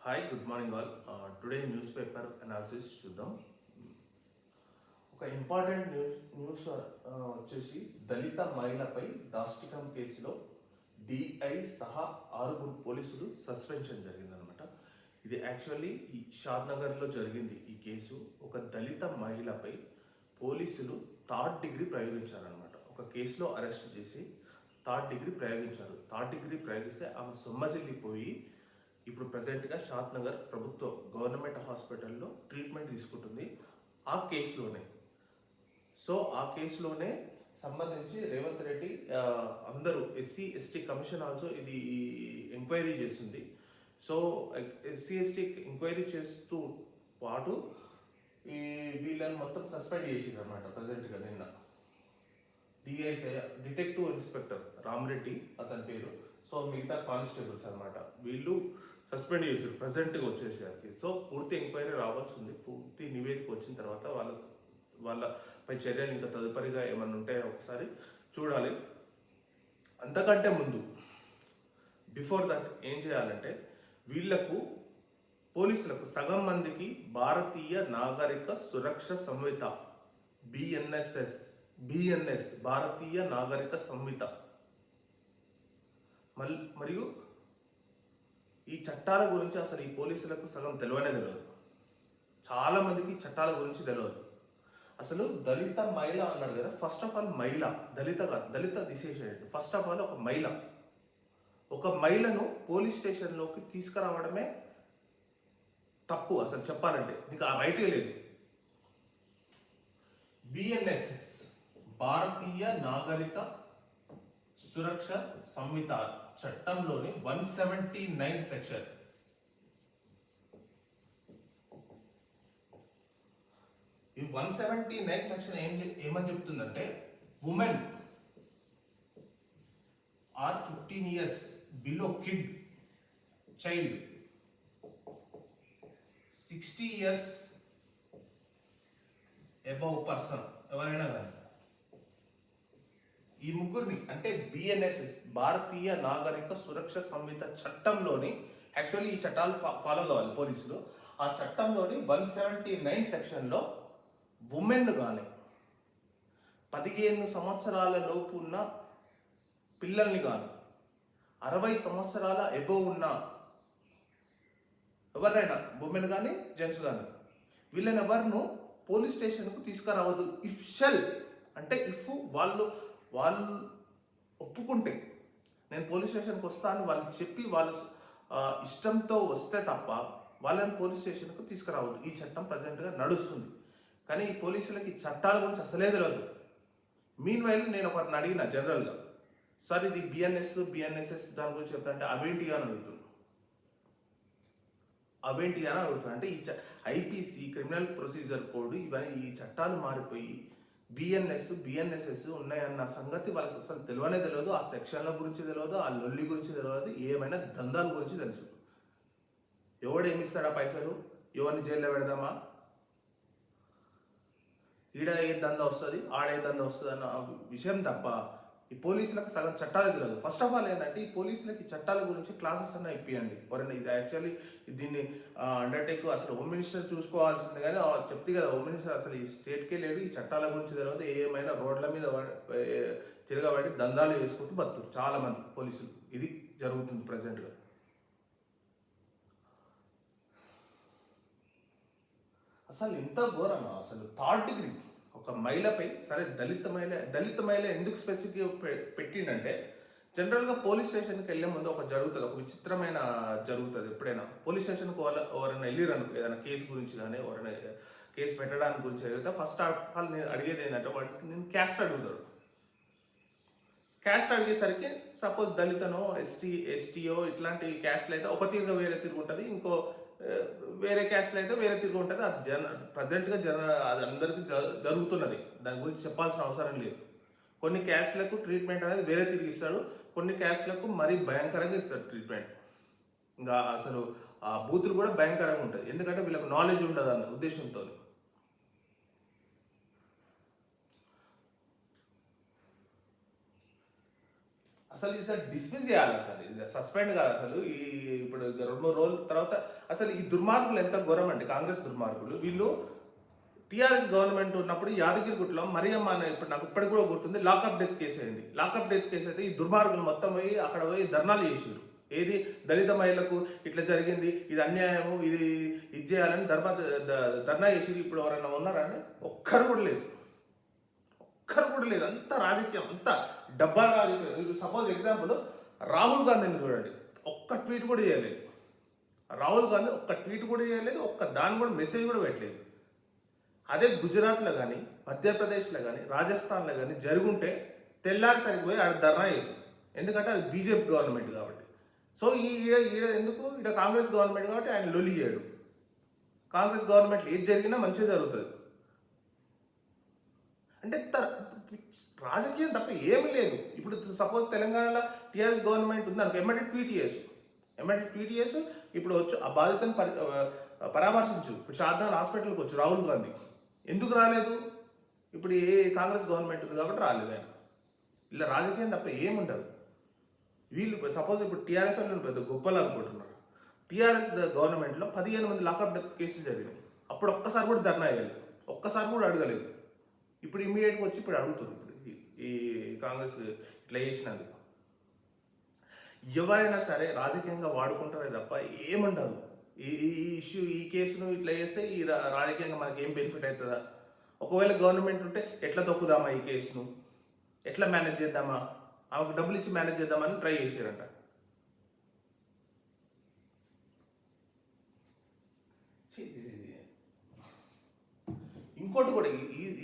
Hi good morning all. Today news paper analysis చూద్దాం. ఒక important news వచ్చేసి దళిత మహిళపై దాష్టికం కేసులో డిఐ సహా 6 పోలీసులు సస్పెన్షన్ జరిగిందనమాట. ఇది యాక్చువల్లీ ఈ షాద్నగర్లో జరిగింది. ఈ కేసు ఒక దళిత మహిళపై పోలీసులు థర్డ్ డిగ్రీ ప్రయోగించారనమాట. ఒక కేసులో అరెస్ట్ చేసి థర్డ్ డిగ్రీ ప్రయోగించారు. థర్డ్ డిగ్రీ ప్రయోగిస్తే ఆమె సొమ్మసిల్లిపోయి ఇప్పుడు ప్రజెంట్గా షాద్నగర్ ప్రభుత్వ గవర్నమెంట్ హాస్పిటల్లో ట్రీట్మెంట్ తీసుకుంటుంది. ఆ కేసులోనే సంబంధించి రేవంత్ రెడ్డి అందరూ ఎస్సీ ఎస్టీ కమిషన్ ఆల్సో ఇది ఎంక్వైరీ చేస్తుంది. సో ఎస్సీ ఎస్టీ ఎంక్వైరీ చేస్తూ పాటు ఈ వీళ్ళని మొత్తం సస్పెండ్ చేసింది అనమాట. ప్రజెంట్గా నిన్న డిటెక్టివ్ ఇన్స్పెక్టర్ రామరెడ్డి అతని పేరు. సో మిగతా కానిస్టేబుల్స్ అనమాట, వీళ్ళు సస్పెండ్ చేశారు ప్రజెంట్గా వచ్చేసరికి. సో పూర్తి ఎంక్వైరీ రావాల్సి ఉంది. పూర్తి నివేదిక వచ్చిన తర్వాత వాళ్ళపై చర్యలు ఇంకా తదుపరిగా ఏమన్నా ఉంటే ఒకసారి చూడాలి. అంతకంటే ముందు బిఫోర్ దట్ ఏం చేయాలంటే పోలీసులకు సగం మందికి భారతీయ నాగరిక సురక్ష సంహిత బిఎన్ఎస్ భారతీయ నాగరిక సంహిత మరియు ఈ చట్టాల గురించి అసలు ఈ పోలీసులకు సగం తెలియదు. చాలా మందికి చట్టాల గురించి తెలియదు. అసలు దళిత మహిళ అన్నారు కదా, ఫస్ట్ ఆఫ్ ఆల్ మహిళ దళిత తీసేసేయండి. ఫస్ట్ ఆఫ్ ఆల్ ఒక మహిళను పోలీస్ స్టేషన్లోకి తీసుకురావడమే తప్పు. అసలు చెప్పాలంటే నీకు ఆ రైటే లేదు. బిఎన్ఎస్ఎస్ భారతీయ నాగరిక సురక్ష సంహిత చట్టంలోని 179 సెక్షన్. ఈ 179 సెక్షన్ ఏమని చెప్తుందంటే women are 15 years below child 60 years above person ఎవరైనా కానీ ఈ ముగ్గురిని అంటే బిఎన్ఎస్ఎస్ భారతీయ నాగరిక సురక్ష సంహిత చట్టంలోని యాక్చువల్లీ ఈ చట్టాలు ఫాలో కావాలి పోలీసులు. ఆ చట్టంలోని 179 సెక్షన్లో ఉమెన్ కానీ 15 సంవత్సరాల లోపు ఉన్న పిల్లల్ని కానీ 60 సంవత్సరాల ఎబోవ్ ఉన్న ఎవరైనా ఉమెన్ కానీ జెంట్స్ కానీ వీళ్ళని ఎవరిను పోలీస్ స్టేషన్కు తీసుకురావద్దు. ఇఫ్ వాళ్ళు ఒప్పుకుంటే నేను పోలీస్ స్టేషన్కి వస్తాను వాళ్ళు చెప్పి వాళ్ళ ఇష్టంతో వస్తే తప్ప వాళ్ళని పోలీస్ స్టేషన్కు తీసుకురావద్దు. ఈ చట్టం ప్రజెంట్గా నడుస్తుంది. కానీ ఈ పోలీసులకి చట్టాల గురించి అసలే తెలియదు. మీన్ వైల్ నేను ఒకరిని అడిగిన జనరల్గా, సార్ ఇది బిఎన్ఎస్ఎస్ దాని గురించి చెప్తానంటే అవేంటి అని అడుగుతున్నా. అంటే ఈ ఐపీసీ క్రిమినల్ ప్రొసీజర్ కోడ్ ఇవన్నీ ఈ చట్టాలు మారిపోయి బిఎన్ఎస్ఎస్ ఉన్నాయన్న సంగతి వాళ్ళకి అసలు తెలియదు. ఆ సెక్షన్ల గురించి తెలియదు, ఆ లొల్లి గురించి తెలియదు, ఏమైనా దందాల గురించి తెలుసు. ఎవడేమిస్తాడా పైసలు, ఎవరిని జైల్లో పెడదామా, ఈడ ఏ దందా వస్తుంది ఆడ ఏ దందా వస్తుంది అన్న విషయం తప్ప ఈ పోలీసులకు సగం చట్టాలు తెలియదు. ఫస్ట్ ఆఫ్ ఆల్ ఏంటంటే ఈ పోలీసులకి చట్టాల గురించి క్లాసెస్ అన్న ఇప్పియండి. ఎవరైనా ఇది యాక్చువల్లీ దీన్ని అండర్టేక్ అసలు హోమ్ మినిస్టర్ చూసుకోవాల్సింది. కానీ చెప్తే కదా హోమ్ మినిస్టర్ అసలు ఈ స్టేట్కే లేడు, ఈ చట్టాల గురించి తెలియదు. ఏమైనా రోడ్ల మీద తిరగబడి దందాలు చేసుకుంటూ బతుకుతారు చాలామంది పోలీసులు. ఇది జరుగుతుంది ప్రజెంట్గా. అసలు ఇంత ఘోరమా అసలు థర్డ్ డిగ్రీ ఒక మహిళపై. సరే దళిత మహిళ ఎందుకు స్పెసిఫిక్గా పెట్టిండంటే జనరల్గా పోలీస్ స్టేషన్కి వెళ్ళే ముందు ఒక విచిత్రమైన జరుగుతుంది. ఎప్పుడైనా పోలీస్ స్టేషన్కి ఎవరైనా వెళ్ళిరను ఏదైనా కేసు గురించి కానీ ఎవరైనా కేసు పెట్టడానికి గురించి అడిగితే ఫస్ట్ ఆఫ్ ఆల్ నేను అడిగేది ఏంటంటే నేను క్యాస్ట్ అడుగుతాడు. క్యాస్ట్ అడిగేసరికి సపోజ్ దళితనో ఎస్టీఓ ఇట్లాంటి క్యాస్ట్లు అయితే ఒక తీరుగా వేరే తిరుగు ఉంటుంది, ఇంకో వేరే క్యాస్ట్లో అయితే వేరే తిరిగి ఉంటుంది. అది ప్రజెంట్గా అది అందరికీ జరుగుతున్నది. దాని గురించి చెప్పాల్సిన అవసరం లేదు. కొన్ని క్యాస్ట్లకు ట్రీట్మెంట్ అనేది వేరే తిరిగి ఇస్తాడు, కొన్ని క్యాస్ట్లకు మరీ భయంకరంగా ఇస్తాడు ట్రీట్మెంట్. ఇంకా అసలు ఆ బూతులు కూడా భయంకరంగా ఉంటుంది. ఎందుకంటే వీళ్ళకి నాలెడ్జ్ ఉండదు అన్న ఉద్దేశంతో. అసలు ఇది డిస్మిస్ చేయాలి, అసలు ఇది సస్పెండ్ కాదు అసలు. ఈ ఇప్పుడు 2-3 రోజుల తర్వాత అసలు ఈ దుర్మార్గులు ఎంత ఘోరం అంటే కాంగ్రెస్ దుర్మార్గులు వీళ్ళు. టీఆర్ఎస్ గవర్నమెంట్ ఉన్నప్పుడు యాదగిరిగుట్టలో మరియమ్మ అనే, ఇప్పుడు నాకు ఇప్పటికి కూడా గుర్తుంది, లాకప్ డెత్ కేసు అయింది. లాకప్ డెత్ కేసు అయితే ఈ దుర్మార్గులు మొత్తం పోయి అక్కడ పోయి ధర్నాలు చేసారు. ఏది దళిత మహిళలకు ఇట్లా జరిగింది, ఇది అన్యాయము, ఇది చేయాలని ధర్నా చేసి. ఇప్పుడు ఎవరైనా ఉన్నారంటే ఒక్కరు కూడా లేదు, ఒక్కరు కూడా లేదు. అంత రాజకీయం, అంత డబ్బా రాజకీయం. సపోజ్ ఎగ్జాంపుల్ రాహుల్ గాంధీని చూడండి, ఒక్క ట్వీట్ కూడా చేయలేదు. రాహుల్ గాంధీ ఒక్క ట్వీట్ కూడా చేయలేదు, ఒక్క దాని కూడా మెసేజ్ కూడా పెట్టలేదు. అదే గుజరాత్లో కానీ, మధ్యప్రదేశ్లో కానీ, రాజస్థాన్లో కానీ జరుగుంటే తెల్లారి సరిపోయి ఆడ ధర్నా చేసాం. ఎందుకంటే అది బీజేపీ గవర్నమెంట్ కాబట్టి. సో ఈడ ఎందుకు, ఈడ కాంగ్రెస్ గవర్నమెంట్ కాబట్టి ఆయన లొలి చేయడు. కాంగ్రెస్ గవర్నమెంట్లో ఏది జరిగినా మంచిగా జరుగుతుంది. అంటే రాజకీయం తప్ప ఏమీ లేదు. ఇప్పుడు సపోజ్ తెలంగాణలో టీఆర్ఎస్ గవర్నమెంట్ ఉంది అనుకో, ఎమ్మటి పీటీఎస్ ఇప్పుడు వచ్చు ఆ బాధితను పరామర్శించు. ఇప్పుడు షాద్దాన్ హాస్పిటల్కి వచ్చు రాహుల్ గాంధీ. ఎందుకు రాలేదు? ఇప్పుడు ఏ కాంగ్రెస్ గవర్నమెంట్ ఉంది కాబట్టి రాలేదు ఆయన. ఇలా రాజకీయం తప్ప ఏముండదు. వీళ్ళు సపోజ్ ఇప్పుడు టీఆర్ఎస్ వాళ్ళు పెద్ద గొప్పలు అనుకుంటున్నారు. టీఆర్ఎస్ గవర్నమెంట్లో 15 మంది లాకప్ డెత్ కేసులు జరిగినాయి. అప్పుడు ఒక్కసారి కూడా ధర్నా వేయలేదు, ఒక్కసారి కూడా అడగలేదు. ఇప్పుడు ఇమ్మీడియట్గా వచ్చి ఇప్పుడు అడుగుతుంది. ఇప్పుడు ఈ కాంగ్రెస్ ఇట్లా చేసినందుకు ఎవరైనా సరే రాజకీయంగా వాడుకుంటారే తప్ప ఏముండదు. ఈ ఇష్యూ, ఈ కేసును ఇట్లా చేస్తే ఈ రాజకీయంగా మనకి ఏం బెనిఫిట్ అవుతుందా? ఒకవేళ గవర్నమెంట్ ఉంటే ఎట్లా తొక్కుదామా ఈ కేసును, ఎట్లా మేనేజ్ చేద్దామా, ఆమెకు డబ్బులు ఇచ్చి మేనేజ్ చేద్దామని ట్రై చేశారంట. ఇంకోటి కూడా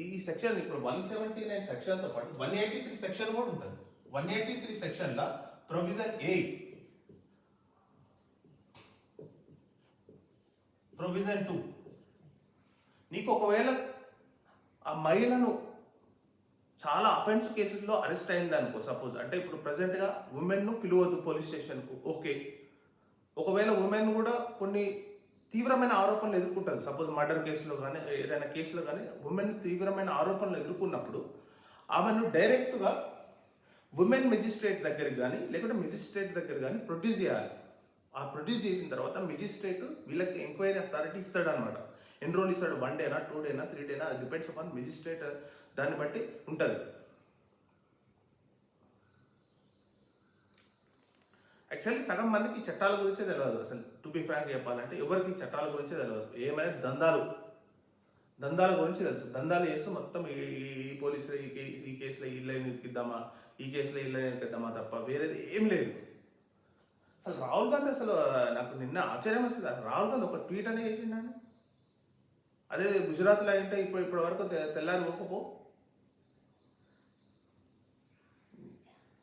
ఈ సెక్షన్ ఇప్పుడు 179 సెక్షన్తో పాటు 183 సెక్షన్ కూడా ఉంటుంది. 183 సెక్షన్లో ప్రొవిజన్ ఏ, ప్రొవిజన్ 2, నీకు ఒకవేళ ఆ మహిళను చాలా అఫెన్స్ కేసుల్లో అరెస్ట్ అయింది అనుకో, సపోజ్ అంటే ఇప్పుడు ప్రజెంట్గా ఉమెన్ను పిలవద్దు పోలీస్ స్టేషన్కు, ఓకే. ఒకవేళ ఉమెన్ కూడా కొన్ని తీవ్రమైన ఆరోపణలు ఎదుర్కొంటుంది, సపోజ్ మర్డర్ కేసులో కానీ ఏదైనా కేసులో కానీ ఉమెన్ తీవ్రమైన ఆరోపణలు ఎదుర్కొన్నప్పుడు ఆమెను డైరెక్ట్గా ఉమెన్ మెజిస్ట్రేట్ దగ్గరికి కానీ లేకుంటే మెజిస్ట్రేట్ దగ్గర కానీ ప్రొడ్యూస్ చేయాలి. ఆ ప్రొడ్యూస్ చేసిన తర్వాత మెజిస్ట్రేట్ వీళ్ళకి ఎంక్వైరీ అథారిటీ ఇస్తాడు అనమాట. ఎన్ని రోజులు ఇస్తాడు, 1 డేనా 2 డేనా 3 డేనా, అది డిపెండ్స్ అపాన్ మెజిస్ట్రేట్, దాన్ని బట్టి ఉంటుంది. యాక్చువల్లీ సగం మందికి చట్టాల గురించే తెలియదు అసలు. టు బి ఫ్రాంక్ చెప్పాలంటే ఎవరికి చట్టాల గురించే తెలియదు. ఏమైనా దందాల గురించి తెలుసు. దందాలు చేస్తూ మొత్తం ఈ పోలీసులు ఈ కేసులో ఇళ్ళ ఇరికిద్దామా, ఈ కేసులో ఇళ్ళ ఇరికిద్దామా తప్ప వేరేది ఏం లేదు. అసలు రాహుల్ గాంధీ, అసలు నాకు నిన్న ఆశ్చర్యం వస్తుంది. రాహుల్ గాంధీ ఒక ట్వీట్ అనే చేసిండు. అదే గుజరాత్లో అంటే ఇప్పటి వరకు తెల్లారి పోకపో.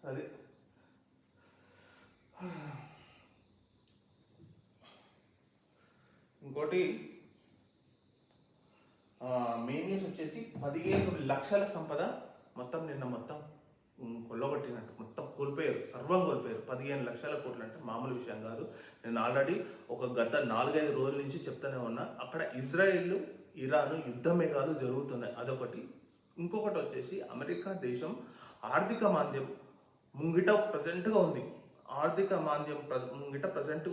అదే ఇంకోటి మెయిన్ న్యూస్ వచ్చేసి 15 లక్షల సంపద మొత్తం నిన్న మొత్తం కొల్లగొట్టినట్టు మొత్తం కోల్పోయారు, సర్వం కోల్పోయారు. 15 లక్షల కోట్లు అంటే మామూలు విషయం కాదు. నేను ఆల్రెడీ గత 4-5 రోజుల నుంచి చెప్తూనే ఉన్నా. అక్కడ ఇజ్రాయెల్, ఇరాన్ యుద్ధ మేఘాలు జరుగుతున్నాయి, అదొకటి. ఇంకొకటి వచ్చేసి అమెరికా దేశం ఆర్థిక మాంద్యం ముంగిట ప్రజెంట్గా ఉంది.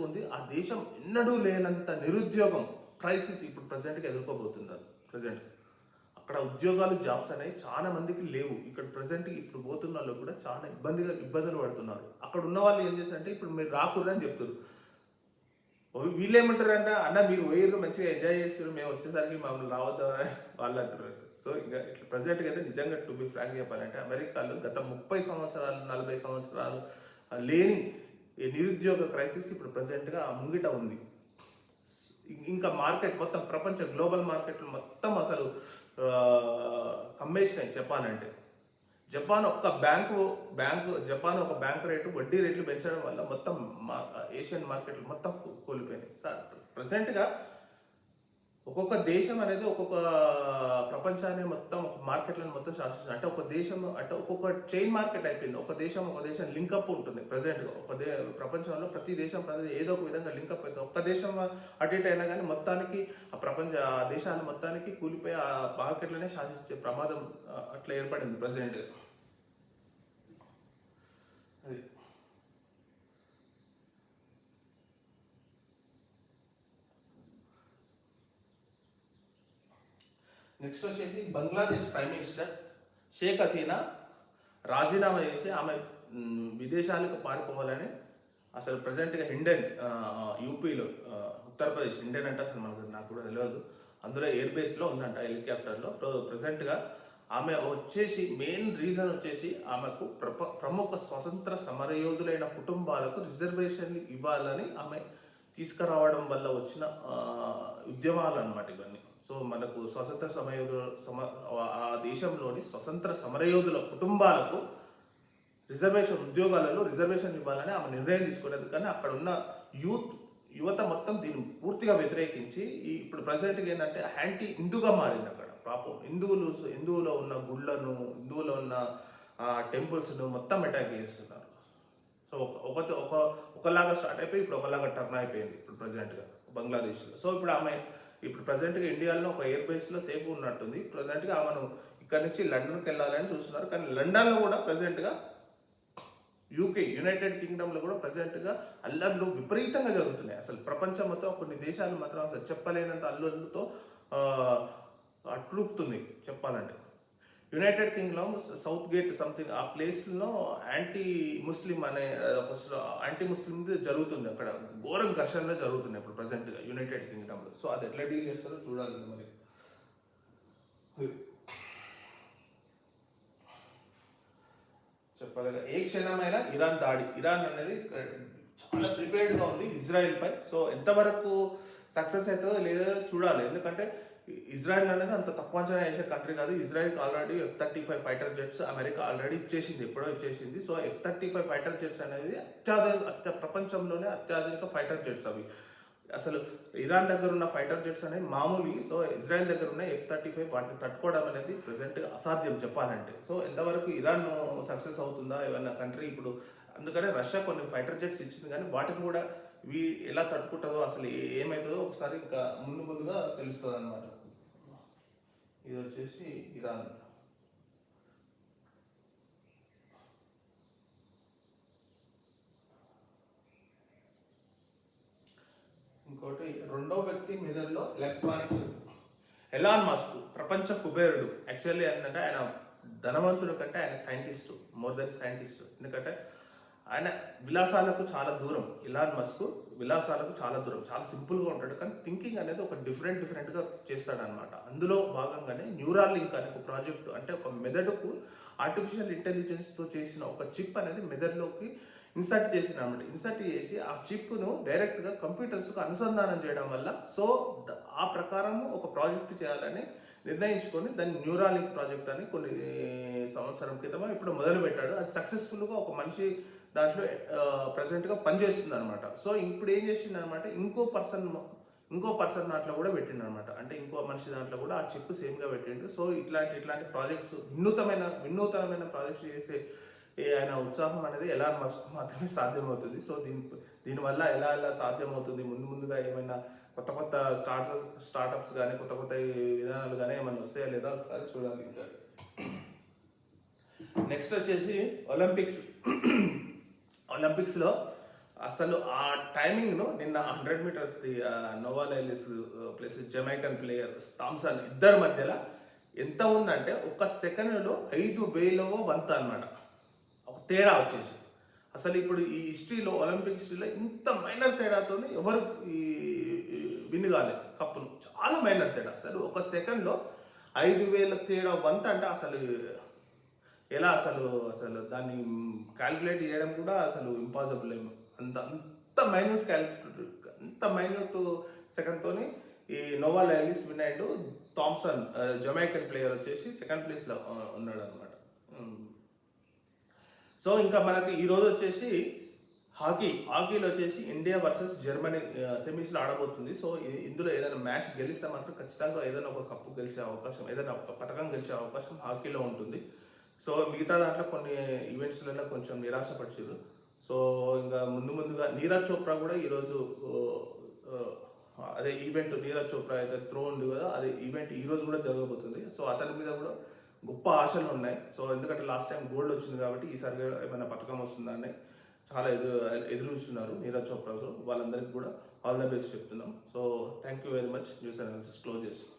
ఉంది. ఆ దేశం ఎన్నడూ లేనంత నిరుద్యోగం క్రైసిస్ ఇప్పుడు ప్రజెంట్గా ఎదుర్కోబోతున్నారు. అక్కడ ఉద్యోగాలు, జాబ్స్ అనేవి చాలా మందికి లేవు. ఇక్కడ ప్రజెంట్ ఇప్పుడు పోతున్న వాళ్ళు కూడా చాలా ఇబ్బందులు పడుతున్నారు. అక్కడ ఉన్న వాళ్ళు ఏం చేస్తారంటే ఇప్పుడు మీరు రాకూడదు అని చెప్తారు. వీళ్ళు ఏమంటారంటే, అన్న మీరు పోయిర్రు మంచిగా ఎంజాయ్ చేస్తారు, మేము వచ్చేసరికి మమ్మల్ని రావద్దు అని వాళ్ళు అంటారు. సో ఇంకా ఇట్లా ప్రజెంట్గా అయితే నిజంగా టు బి ఫ్రాంక్ చెప్పాలంటే అమెరికాలో గత 30 సంవత్సరాలు 40 సంవత్సరాలు లేని నిరుద్యోగ క్రైసిస్ ఇప్పుడు ప్రజెంట్గా ముంగిట ఉంది. ఇంకా మార్కెట్ మొత్తం ప్రపంచ గ్లోబల్ మార్కెట్లు మొత్తం అసలు కమ్మేసినాయి చెప్పాలంటే. జపాన్ ఒక బ్యాంకు రేటు వడ్డీ రేట్లు పెంచడం వల్ల మొత్తం ఏషియన్ మార్కెట్లు మొత్తం కోల్పోయినాయి. ప్రజెంట్గా ఒక్కొక్క దేశం అనేది ఒక్కొక్క ప్రపంచాన్ని మొత్తం ఒక మార్కెట్లను మొత్తం శాసిస్తుంది. అంటే ఒక దేశం అంటే ఒక్కొక్క చైన్ మార్కెట్ అయిపోయింది. ఒక దేశం లింకప్ ఉంటుంది. ప్రజెంట్గా ప్రపంచంలో ప్రతి దేశం ఏదో ఒక విధంగా లింకప్ అవుతుంది. ఒక్క దేశం అటు ఇటు అయినా కానీ మొత్తానికి ఆ దేశాన్ని మొత్తానికి కూలిపోయి ఆ మార్కెట్లనే శాసించే ప్రమాదం అట్లా ఏర్పడింది ప్రజెంట్. అది నెక్స్ట్ వచ్చేసి బంగ్లాదేశ్ ప్రైమ్ మినిస్టర్ షేక్ హసీనా రాజీనామా చేసి ఆమె విదేశాలకు పారిపోవాలని అసలు ప్రజెంట్గా హిండెన్ యూపీలో ఉత్తరప్రదేశ్ హిండెన్ అంటే అసలు నాకు కూడా తెలియదు, అందులో ఎయిర్ బేస్లో ఉందంట హెలికాప్టర్లో. ప్రజెంట్గా ఆమె వచ్చేసి మెయిన్ రీజన్ వచ్చేసి ఆమెకు ప్రముఖ స్వతంత్ర సమరయోధులైన కుటుంబాలకు రిజర్వేషన్లు ఇవ్వాలని ఆమె తీసుకురావడం వల్ల వచ్చిన ఉద్యమాలు అన్నమాట ఇవన్నీ. సో మనకు స్వతంత్ర ఆ దేశంలోని స్వతంత్ర సమరయోధుల కుటుంబాలకు ఉద్యోగాలలో రిజర్వేషన్ ఇవ్వాలని ఆమె నిర్ణయం తీసుకోలేదు. కానీ అక్కడ ఉన్న యువత మొత్తం దీన్ని పూర్తిగా వ్యతిరేకించి ఇప్పుడు ప్రజెంట్గా ఏంటంటే యాంటీ హిందూగా మారింది. అక్కడ పాపం హిందువులో ఉన్న గుళ్ళను, హిందువులో ఉన్న టెంపుల్స్ను మొత్తం అటాక్ చేస్తున్నారు. సో ఒకలాగా స్టార్ట్ అయిపోయి ఇప్పుడు ఒకలాగా టర్న్ అయిపోయింది ఇప్పుడు ప్రజెంట్గా బంగ్లాదేశ్లో. సో ఇప్పుడు ప్రజెంట్గా ఇండియాలో ఒక ఎయిర్ బేస్లో సేఫ్ ఉన్నట్టుంది. ప్రజెంట్గా ఆమెను ఇక్కడ నుంచి లండన్కి వెళ్ళాలని చూస్తున్నారు. కానీ లండన్లో కూడా ప్రజెంట్గా యునైటెడ్ కింగ్డమ్లో కూడా ప్రజెంట్గా అల్లర్లు విపరీతంగా జరుగుతున్నాయి. అసలు ప్రపంచం మొత్తం కొన్ని దేశాలు మాత్రం అసలు చెప్పలేనంత అల్లర్లతో అట్లుపుతుంది చెప్పాలంటే. United Kingdom south gate something ఆ ప్లేస్లో యాంటీ ముస్లిం జరుగుతుంది. అక్కడ ఘోరం ఘర్షణలో జరుగుతున్నాయి ఇప్పుడు ప్రజెంట్గా యునైటెడ్ కింగ్డమ్లో. సో అది ఎట్లా డీల్ చేస్తారో చూడాలి మరి. చెప్పాలి ఏ క్షణమైనా ఇరాన్ అనేది చాలా ప్రిపేర్డ్గా ఉంది ఇజ్రాయెల్ పై. సో ఎంతవరకు సక్సెస్ అవుతుందో లేదో చూడాలి. ఎందుకంటే ఇజ్రాయెల్ అనేది అంత తక్కువ అంచనా వేసే కంట్రీ కాదు. ఇజ్రాయెల్కి already F-35 fighter jets America already ఎప్పుడో ఇచ్చేసింది. సో F-35 ఫైటర్ జెట్స్ అనేది ప్రపంచంలోనే అత్యాధునిక ఫైటర్ జెట్స్ అవి. అసలు ఇరాన్ దగ్గర ఉన్న ఫైటర్ జెట్స్ అనేవి మామూలు. సో ఇజ్రాయెల్ దగ్గర ఉన్న F-35 వాటిని తట్టుకోవడం అనేది ప్రజెంట్గా అసాధ్యం చెప్పాలంటే. సో ఎంతవరకు ఇరాన్ సక్సెస్ అవుతుందా ఏమన్నా కంట్రీ ఇప్పుడు. అందుకనే రష్యా కొన్ని ఫైటర్ జెట్స్ ఇచ్చింది, కానీ వాటిని కూడా ఎలా తట్టుకుంటుందో అసలు ఏమవుతుందో ఒకసారి ఇంకా ముందుగా తెలుస్తుంది అన్నమాట. ఇది వచ్చేసి ఇరాన్. ఇంకోటి రెండో వ్యక్తి మెదడులో ఎలక్ట్రానిక్స్. ఎలాన్ మస్క్ ప్రపంచ కుబేరుడు. యాక్చువల్లీ ఏంటంటే ఆయన ధనవంతుడు కంటే ఆయన సైంటిస్ట్, మోర్ దెన్ సైంటిస్ట్. ఎందుకంటే ఆయన విలాసాలకు చాలా దూరం. ఎలాన్ మస్క్ విలాసాలకు చాలా దూరం, చాలా సింపుల్గా ఉంటాడు, కానీ థింకింగ్ అనేది ఒక డిఫరెంట్గా చేస్తాడనమాట. అందులో భాగంగానే న్యూరాల్ లింక్ అనే ఒక ప్రాజెక్టు, అంటే ఒక మెదడుకు ఆర్టిఫిషియల్ ఇంటెలిజెన్స్తో చేసిన ఒక చిప్ అనేది మెదడులోకి ఇన్సర్ట్ చేసిన అనమాట. ఇన్సర్ట్ చేసి ఆ చిప్ను డైరెక్ట్గా కంప్యూటర్స్కు అనుసంధానం చేయడం వల్ల సో ఆ ప్రకారం ఒక ప్రాజెక్ట్ చేయాలని నిర్ణయించుకొని దాన్ని న్యూరాల్ లింక్ ప్రాజెక్ట్ అని కొన్ని సంవత్సరం క్రితం ఇప్పుడు మొదలుపెట్టాడు. అది సక్సెస్ఫుల్గా ఒక మనిషి దాంట్లో ప్రజెంట్గా పనిచేస్తుంది అనమాట. సో ఇప్పుడు ఏం చేసింది అనమాట, ఇంకో పర్సన్ దాంట్లో కూడా పెట్టిండు అనమాట. అంటే ఇంకో మనిషి దాంట్లో కూడా ఆ చిప్ సేమ్గా పెట్టిండు. సో ఇట్లాంటి ప్రాజెక్ట్స్ వినూతనమైన ప్రాజెక్ట్స్ చేసే ఆయన ఉత్సాహం అనేది ఎలాన్ మస్క్ మాత్రమే సాధ్యమవుతుంది. సో దీనివల్ల ఎలా సాధ్యమవుతుంది, ముందుగా ఏమైనా కొత్త స్టార్టప్స్ కానీ కొత్త విధానాలు కానీ ఏమైనా వస్తాయా లేదా ఒకసారి చూడాలి. ఇంకా నెక్స్ట్ వచ్చేసి ఒలింపిక్స్లో అసలు ఆ టైమింగ్ను నిన్న 100 మీటర్స్ది Noah Lyles plus Jamaican player Thompson ఇద్దరి మధ్యలో ఎంత ఉందంటే ఒక సెకండ్లో 5,000వ వంతు అనమాట ఒక తేడా వచ్చేసి. అసలు ఇప్పుడు ఈ హిస్టరీలో ఒలింపిక్ హిస్టరీలో ఇంత మైనర్ తేడాతో ఎవరు విన్ కాలేదు కప్పును. చాలా మైనర్ తేడా. అసలు ఒక సెకండ్లో 5,000 తేడా వంత అంటే అసలు ఎలా అసలు దాన్ని క్యాల్కులేట్ చేయడం కూడా అసలు ఇంపాసిబుల్ ఏమో. అంత మైన్యూట్ సెకండ్తో ఈ నోవా లైలిస్ విన్ అయ్యాడు. థామ్సన్ జమైకన్ ప్లేయర్ వచ్చేసి సెకండ్ ప్లేస్లో ఉన్నాడు అనమాట. సో ఇంకా మనకి ఈరోజు వచ్చేసి హాకీలో వచ్చేసి ఇండియా వర్సెస్ జర్మనీ సెమీస్లో ఆడబోతుంది. సో ఇందులో ఏదైనా మ్యాచ్ గెలిస్తే మాత్రం ఖచ్చితంగా ఏదైనా ఒక కప్పు గెలిచే అవకాశం, ఏదైనా ఒక పథకం గెలిచే అవకాశం హాకీలో ఉంటుంది. సో మిగతా దాంట్లో కొన్ని ఈవెంట్స్లలో కొంచెం నిరాశపరిచారు. సో ఇంకా ముందుగా నీరజ్ చోప్రా కూడా ఈరోజు అదే ఈవెంట్, నీరజ్ చోప్రా అయితే త్రో ఉంది కదా, అదే ఈవెంట్ ఈరోజు కూడా జరగబోతుంది. సో అతని మీద కూడా గొప్ప ఆశలు ఉన్నాయి. సో ఎందుకంటే లాస్ట్ టైం గోల్డ్ వచ్చింది కాబట్టి ఈసారి ఏమైనా పథకం వస్తుందని చాలా ఎదురు చూస్తున్నారు నీరజ్ చోప్రా. సో వాళ్ళందరికీ కూడా ఆల్ ద బెస్ట్ చెప్తున్నాం. So thank you very much. News analysis close చేస్తున్నాం.